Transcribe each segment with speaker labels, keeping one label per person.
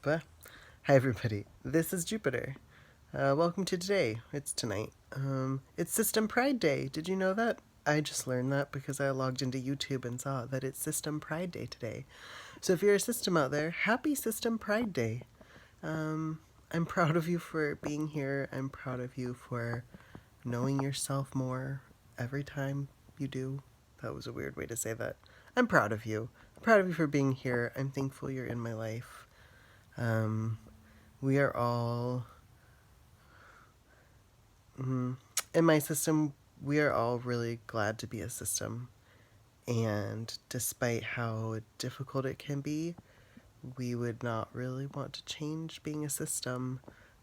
Speaker 1: Hi everybody, this is Jupiter. Welcome to today. It's tonight. It's System Pride Day. Did you know that? I just learned that because I logged into YouTube and saw that it's System Pride Day today. So if you're a system out there, happy System Pride Day. I'm proud of you for being here. I'm proud of you for knowing yourself more every time you do. That was a weird way to say that. I'm proud of you. I'm proud of you for being here. I'm thankful you're in my life. We are all, in my system, we are all really glad to be a system. And despite how difficult it can be, we would not really want to change being a system.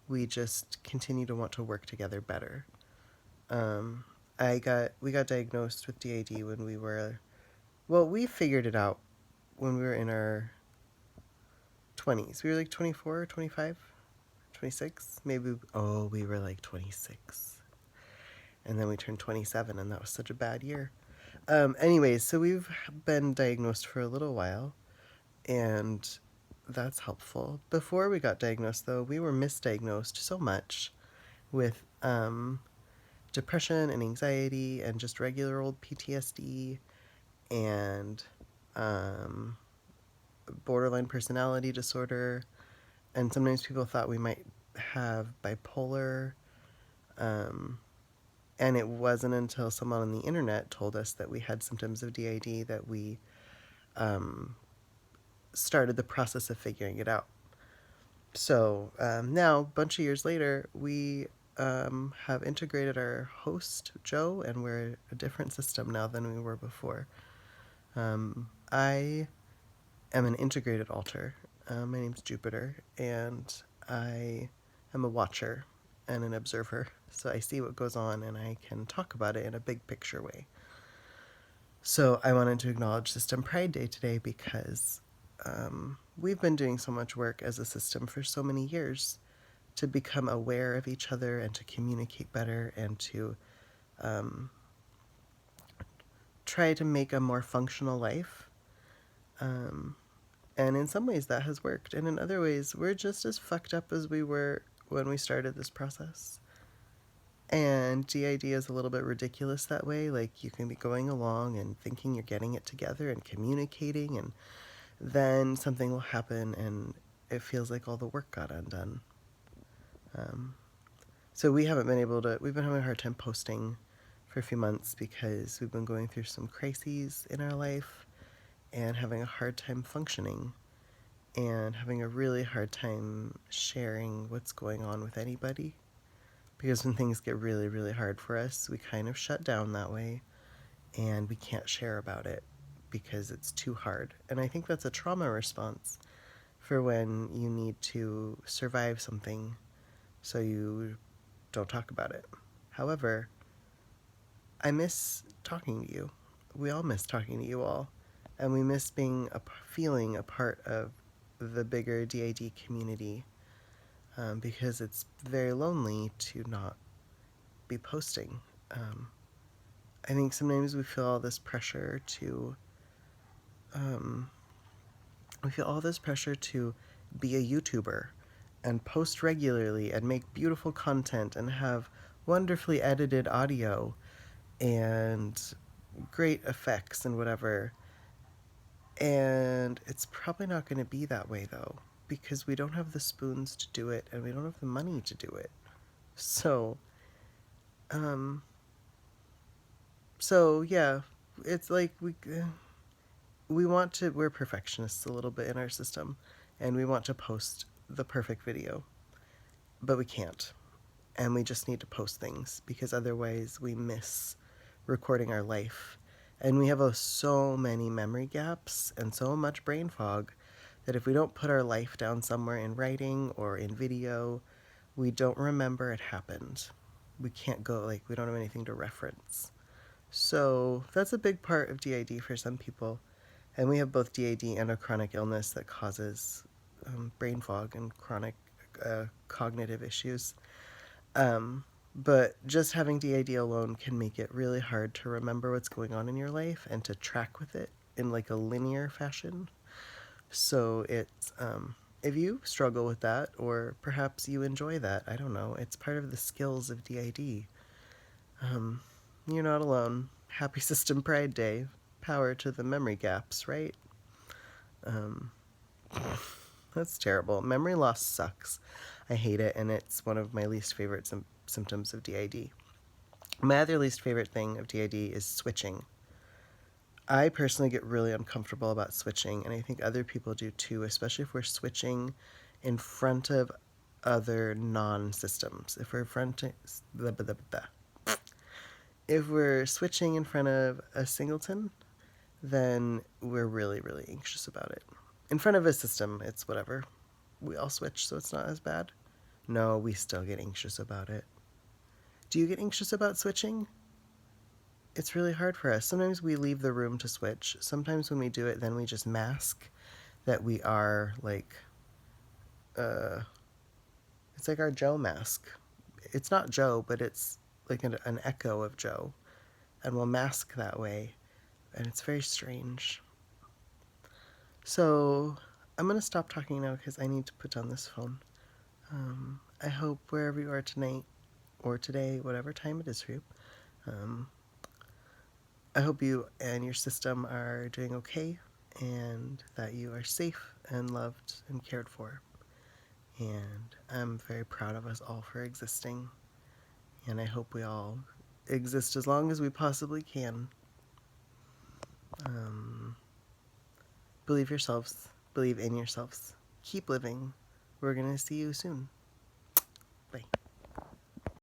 Speaker 1: We just continue to want to work together better. We got diagnosed with DID when we figured it out when we were in our 20s. We were like 24, 25, 26, maybe. Oh, we were like 26. And then we turned 27, and that was such a bad year. Anyways, so we've been diagnosed for a little while, and that's helpful. Before we got diagnosed, though, we were misdiagnosed so much with depression and anxiety and just regular old PTSD and borderline personality disorder. And sometimes people thought we might have bipolar. And it wasn't until someone on the internet told us that we had symptoms of DID that we started the process of figuring it out. So now, a bunch of years later, we have integrated our host, Joe, and we're a different system now than we were before. I am an integrated alter. My name's Jupiter, and I am a watcher and an observer. So I see what goes on, and I can talk about it in a big picture way. So I wanted to acknowledge System Pride Day today because we've been doing so much work as a system for so many years to become aware of each other and to communicate better and to try to make a more functional life. And in some ways that has worked. And in other ways, we're just as fucked up as we were when we started this process. And DID is a little bit ridiculous that way. Like, you can be going along and thinking you're getting it together and communicating, and then something will happen and it feels like all the work got undone. So we've been having a hard time posting for a few months because we've been going through some crises in our life and having a hard time functioning and having a really hard time sharing what's going on with anybody. Because when things get really, really hard for us, we kind of shut down that way and we can't share about it because it's too hard. And I think that's a trauma response for when you need to survive something so you don't talk about it. However, I miss talking to you. We all miss talking to you all. And we miss feeling a part of the bigger DID community because it's very lonely to not be posting. I think sometimes we feel all this pressure to be a YouTuber and post regularly and make beautiful content and have wonderfully edited audio and great effects and whatever. And it's probably not going to be that way, though, because we don't have the spoons to do it and we don't have the money to do it. So yeah, it's like we're perfectionists a little bit in our system, and we want to post the perfect video, but we can't. And we just need to post things because otherwise we miss recording our life. And we have so many memory gaps and so much brain fog that if we don't put our life down somewhere in writing or in video, we don't remember it happened. We can't we don't have anything to reference. So that's a big part of DID for some people. And we have both DID and a chronic illness that causes brain fog and chronic cognitive issues. But just having DID alone can make it really hard to remember what's going on in your life and to track with it in like a linear fashion. So it's if you struggle with that, or perhaps you enjoy that, I don't know. It's part of the skills of DID. Um, you're not alone. Happy System Pride Day. Power to the memory gaps, right? Um, that's terrible. Memory loss sucks. I hate it, and it's one of my least favorite symptoms of DID. My other least favorite thing of DID is switching. I personally get really uncomfortable about switching, and I think other people do too, especially if we're switching in front of other non-systems. If we're switching in front of a singleton, then we're really, really anxious about it. In front of a system, it's whatever. We all switch, so it's not as bad. No, we still get anxious about it. Do you get anxious about switching? It's really hard for us. Sometimes we leave the room to switch. Sometimes when we do it, then we just mask that we are like, it's like our Joe mask. It's not Joe, but it's like an echo of Joe. And we'll mask that way. And it's very strange. So I'm going to stop talking now because I need to put down this phone. I hope wherever you are tonight or today, whatever time it is for you, I hope you and your system are doing okay and that you are safe and loved and cared for. And I'm very proud of us all for existing. And I hope we all exist as long as we possibly can. Believe yourselves. Believe in yourselves. Keep living. We're going to see you soon.